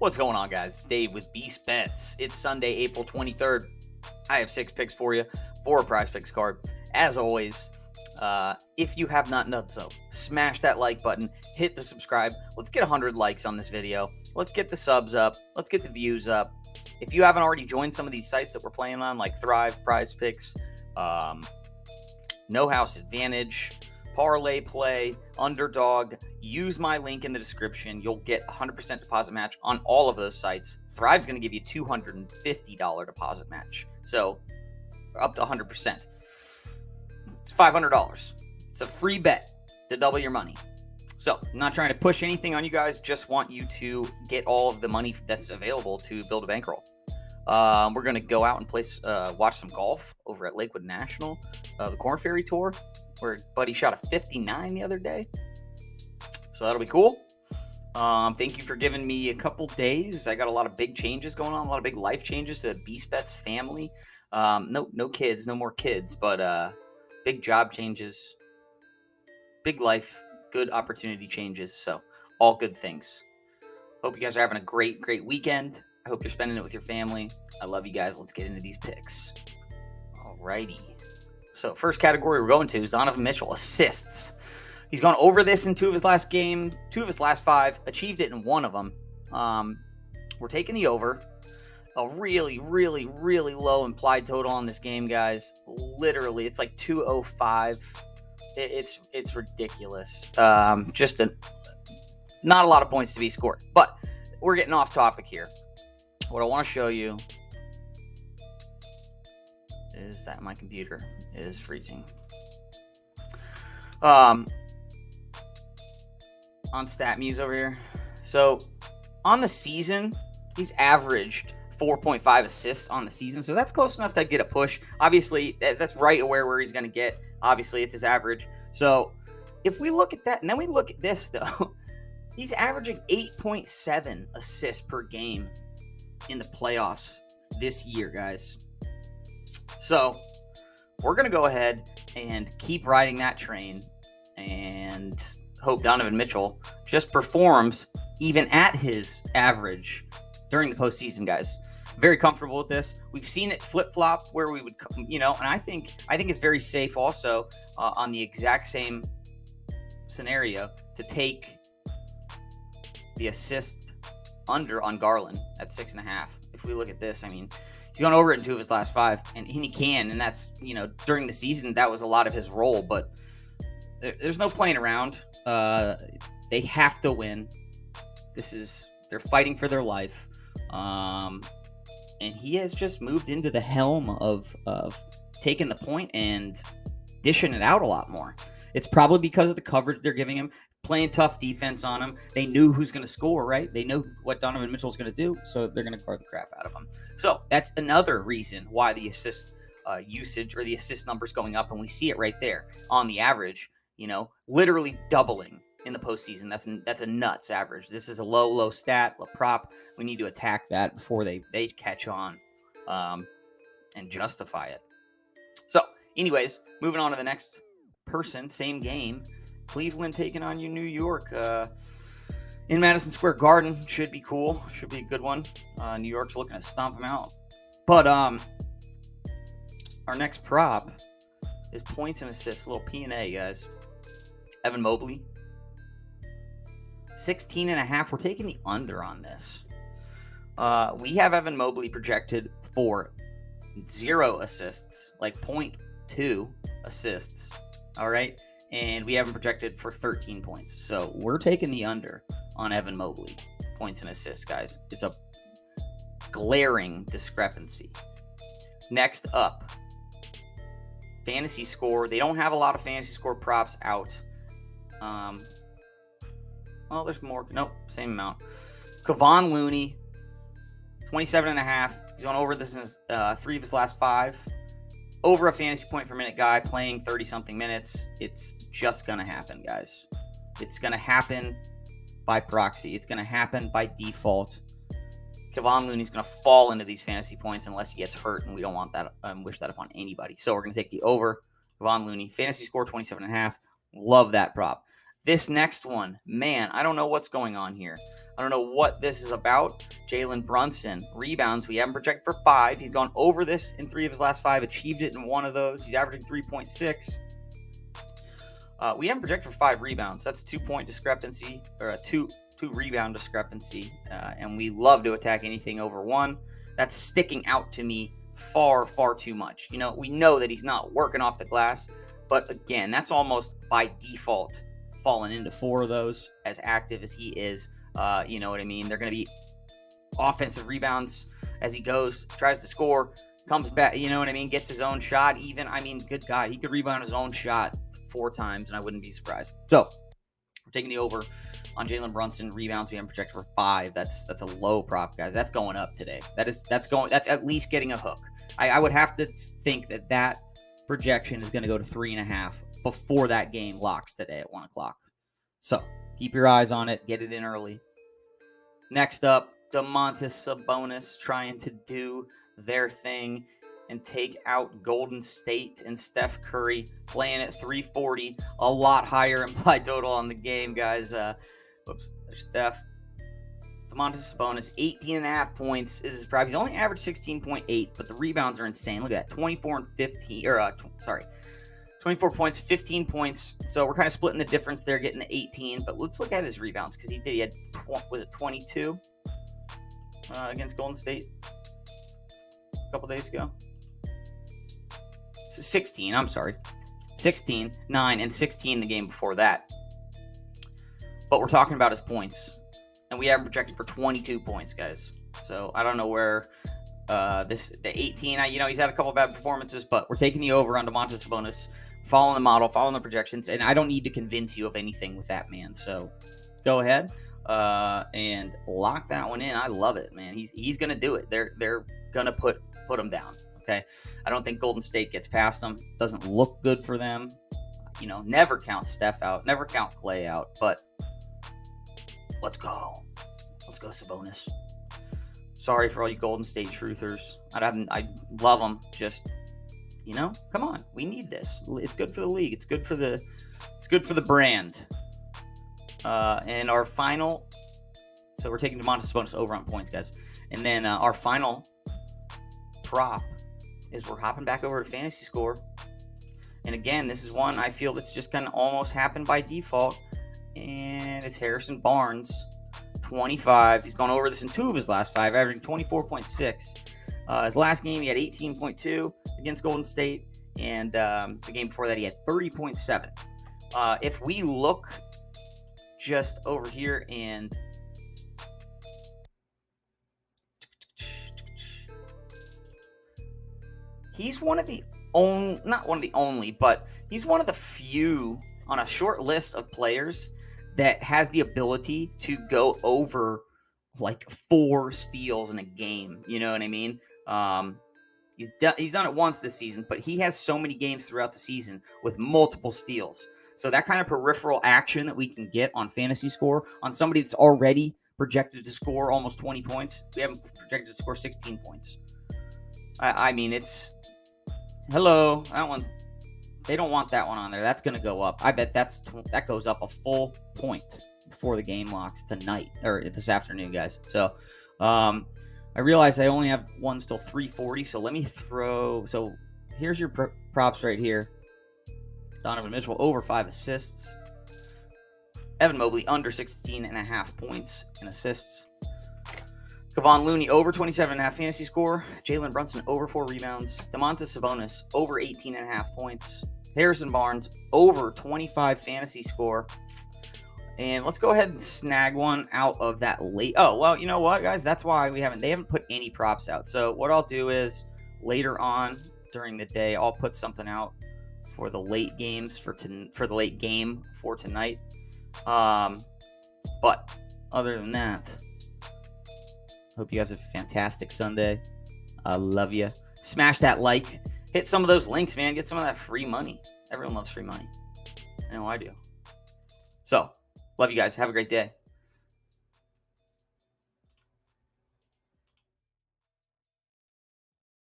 What's going on, guys? It's Dave with Beast Bets. It's Sunday, April 23rd. I have 6 picks for you for a Prizepicks card. As always, if you have not done so, smash that like button, hit the subscribe. Let's get 100 likes on this video. Let's get the subs up. Let's get the views up. If you haven't already joined some of these sites that we're playing on, like Thrive, Prizepicks, No House Advantage, Parlay Play, Underdog, use my link in the description. You'll get 100% deposit match on all of those sites. Thrive's going to give you $250 deposit match. So up to 100%. It's $500. It's a free bet to double your money. So I'm not trying to push anything on you guys. Just want you to get all of the money that's available to build a bankroll. We're going to go out and watch some golf over at Lakewood National, the Corn Ferry Tour, where buddy shot a 59 the other day. So that'll be cool. Thank you for giving me a couple days. I got a lot of big changes going on, a lot of big life changes to the Beast Bets family. No kids, no more kids, but big job changes, big life, good opportunity changes. So all good things. Hope you guys are having a great weekend. I hope you're spending it with your family. I love you guys. Let's get into these picks. Alrighty. So first category we're going to is Donovan Mitchell, assists. He's gone over this in 2 of his last 5, achieved it in 1 of them. We're taking the over. A really low implied total on this game, guys. Literally, it's like 205. It's ridiculous. Not a lot of points to be scored. But we're getting off topic here. What I want to show you is that my computer is freezing. On StatMuse over here. So on the season, he's averaged 4.5 assists on the season. So that's close enough to get a push. Obviously, that's right where he's going to get. Obviously, it's his average. So if we look at that, and then we look at this, though, he's averaging 8.7 assists per game in the playoffs this year, guys. So we're going to go ahead and keep riding that train and hope Donovan Mitchell just performs even at his average during the postseason, guys. Very comfortable with this. We've seen it flip-flop where we would, and I think it's very safe also on the exact same scenario to take the assist under on Garland at 6.5. If we look at this, I mean, he's gone over it in 2 of his last 5, and he can, and that's, during the season, that was a lot of his role, but there's no playing around. They have to win. They're fighting for their life. And he has just moved into the helm of taking the point and dishing it out a lot more. It's probably because of the coverage they're giving him, playing tough defense on him. They knew who's going to score, right? They know what Donovan Mitchell's going to do, so they're going to guard the crap out of him. So that's another reason why the assist usage or the assist numbers going up, and we see it right there on the average, literally doubling in the postseason. That's a nuts average. This is a low stat, a prop. We need to attack that before they catch on and justify it. So anyways, moving on to the next person, same game. Cleveland taking on New York in Madison Square Garden. Should be cool. Should be a good one. New York's looking to stomp them out. But our next prop is points and assists. A little P&A, guys. Evan Mobley. 16.5. We're taking the under on this. We have Evan Mobley projected for 0 assists, like 0.2 assists. All right. And we have him projected for 13 points. So we're taking the under on Evan Mobley. Points and assists, guys. It's a glaring discrepancy. Next up, fantasy score. They don't have a lot of fantasy score props out. Well, there's more. Nope, same amount. Kevon Looney, 27.5. He's gone over this in 3 of his last 5. Over a fantasy point per minute guy playing 30-something minutes. It's just going to happen, guys. It's going to happen by proxy. It's going to happen by default. Kevon Looney's going to fall into these fantasy points unless he gets hurt, and we don't want that. Wish that upon anybody. So we're going to take the over. Kevon Looney, fantasy score 27.5. Love that prop. This next one, man, I don't know what's going on here. I don't know what this is about. Jalen Brunson, rebounds. We have him projected for 5. He's gone over this in 3 of his last 5, achieved it in 1 of those. He's averaging 3.6. We have him projected for 5 rebounds. That's 2-point discrepancy, or a 2 rebound discrepancy. And we love to attack anything over 1. That's sticking out to me far, far too much. You know, we know that he's not working off the glass, but again, that's almost by default fallen into 4 of those, as active as he is. You know what I mean? They're going to be offensive rebounds as he goes, tries to score, comes back, you know what I mean? Gets his own shot even. I mean, good God, he could rebound his own shot 4 times, and I wouldn't be surprised. So we're taking the over on Jalen Brunson rebounds. We have projected for 5. That's a low prop, guys. That's going up today. That's at least getting a hook. I would have to think that projection is going to go to 3.5 before that game locks today at 1 o'clock. So keep your eyes on it. Get it in early. Next up, Domantas Sabonis trying to do their thing and take out Golden State, and Steph Curry playing at 340. A lot higher implied total on the game, guys. Whoops, there's Steph. Domantas Sabonis, 18.5 points is his prop. He's only averaged 16.8, but the rebounds are insane. Look at that, 24 and 15, 24 points, 15 points. So we're kind of splitting the difference there, getting the 18. But let's look at his rebounds, because he had, was it 22 against Golden State a couple days ago? 16, I'm sorry. 16, 9, and 16 the game before that. But we're talking about his points. And we have him projected for 22 points, guys. So I don't know where the 18, he's had a couple bad performances, but we're taking the over on Domantas Sabonis, following the model, following the projections, and I don't need to convince you of anything with that, man. So go ahead and lock that one in. I love it, man. He's going to do it. They're going to put him down, okay? I don't think Golden State gets past them. Doesn't look good for them. You know, never count Steph out, never count Clay out, but let's go. Let's go, Sabonis. Sorry for all you Golden State truthers. I love them. Just, come on. We need this. It's good for the league. It's good for the brand. And our final, so we're taking Domantas Sabonis over on points, guys. And then our final prop is we're hopping back over to Fantasy Score. And again, this is one I feel that's just going to almost happen by default. And it's Harrison Barnes, 25. He's gone over this in 2 of his last 5, averaging 24.6. His last game, he had 18.2 against Golden State. And the game before that, he had 30.7. If we look just over here and he's one of the only, not one of the only, but he's one of the few on a short list of players that has the ability to go over like 4 steals in a game. You know what I mean? He's done it once this season, but he has so many games throughout the season with multiple steals. So that kind of peripheral action that we can get on Fantasy Score on somebody that's already projected to score almost 20 points. We haven't projected to score 16 points. I mean, it's hello. That one's, they don't want that one on there. That's going to go up. I bet that goes up a full point before the game locks tonight or this afternoon, guys. So I realize I only have one still 340. So let me throw. So here's your props right here. Donovan Mitchell over 5 assists. Evan Mobley under 16.5 points and assists. Kevon Looney over 27.5 fantasy score. Jalen Brunson over 4 rebounds. Domantas Sabonis over 18.5 points. Harrison Barnes over 25 fantasy score. And let's go ahead and snag one out of that late. Oh, well, you know what, guys? That's why they haven't put any props out. So what I'll do is later on during the day, I'll put something out for the late games for the late game for tonight. But other than that, hope you guys have a fantastic Sunday. I love you. Smash that like. Hit some of those links, man. Get some of that free money. Everyone loves free money. I know I do. So, love you guys. Have a great day.